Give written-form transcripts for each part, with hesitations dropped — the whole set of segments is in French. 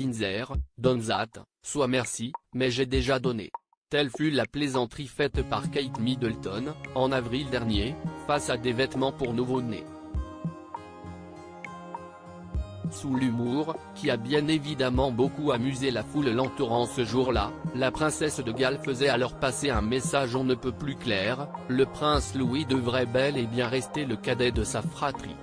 Windsor, Donzat, soit merci, mais j'ai déjà donné. Telle fut la plaisanterie faite par Kate Middleton, en avril dernier, face à des vêtements pour nouveau-nés. Sous l'humour, qui a bien évidemment beaucoup amusé la foule l'entourant ce jour-là, la princesse de Galles faisait alors passer un message on ne peut plus clair: le prince Louis devrait bel et bien rester le cadet de sa fratrie.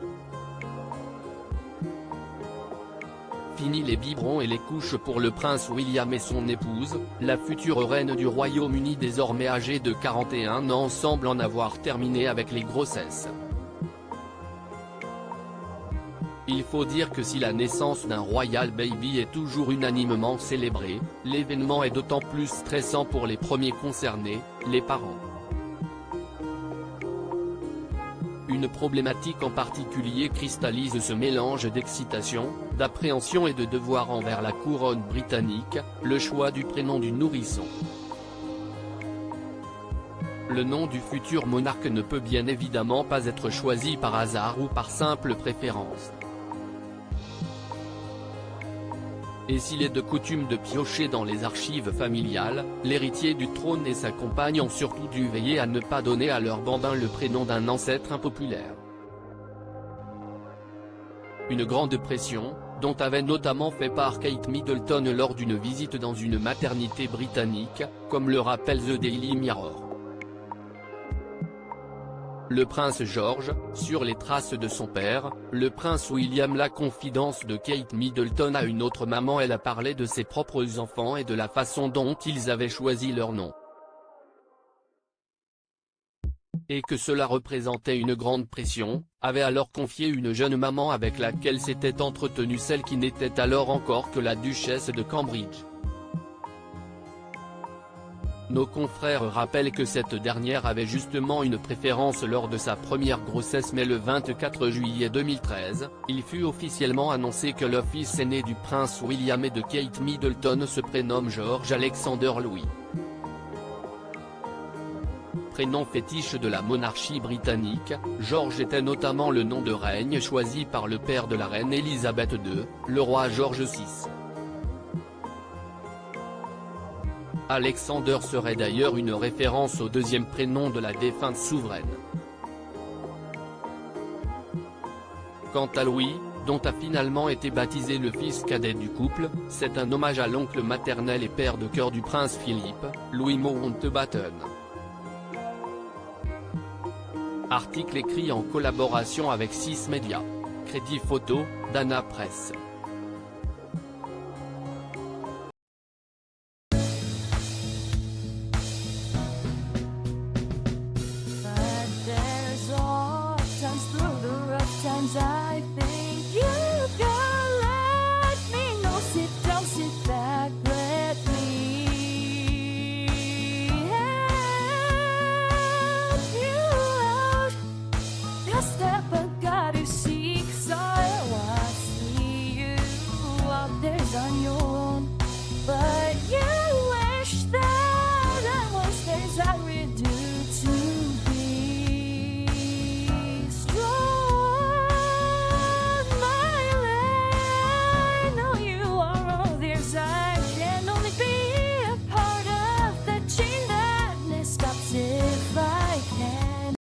Fini les biberons et les couches pour le prince William et son épouse, la future reine du Royaume-Uni désormais âgée de 41 ans semble en avoir terminé avec les grossesses. Il faut dire que si la naissance d'un royal baby est toujours unanimement célébrée, l'événement est d'autant plus stressant pour les premiers concernés, les parents. Une problématique en particulier cristallise ce mélange d'excitation, d'appréhension et de devoir envers la couronne britannique: le choix du prénom du nourrisson. Le nom du futur monarque ne peut bien évidemment pas être choisi par hasard ou par simple préférence. Et s'il est de coutume de piocher dans les archives familiales, l'héritier du trône et sa compagne ont surtout dû veiller à ne pas donner à leur bambin le prénom d'un ancêtre impopulaire. Une grande pression, dont avait notamment fait part Kate Middleton lors d'une visite dans une maternité britannique, comme le rappelle The Daily Mirror. Le prince George, sur les traces de son père, le prince William. La confidence de Kate Middleton à une autre maman. Elle a parlé de ses propres enfants et de la façon dont ils avaient choisi leur nom. Et que cela représentait une grande pression, avait alors confié une jeune maman avec laquelle s'était entretenue celle qui n'était alors encore que la duchesse de Cambridge. Nos confrères rappellent que cette dernière avait justement une préférence lors de sa première grossesse, mais le 24 juillet 2013, il fut officiellement annoncé que le fils aîné du prince William et de Kate Middleton se prénomme George Alexander Louis. Prénom fétiche de la monarchie britannique, George était notamment le nom de règne choisi par le père de la reine Elisabeth II, le roi George VI. Alexander serait d'ailleurs une référence au deuxième prénom de la défunte souveraine. Quant à Louis, dont a finalement été baptisé le fils cadet du couple, c'est un hommage à l'oncle maternel et père de cœur du prince Philippe, Louis Mountbatten. Article écrit en collaboration avec 6 médias. Crédit photo, Dana Press.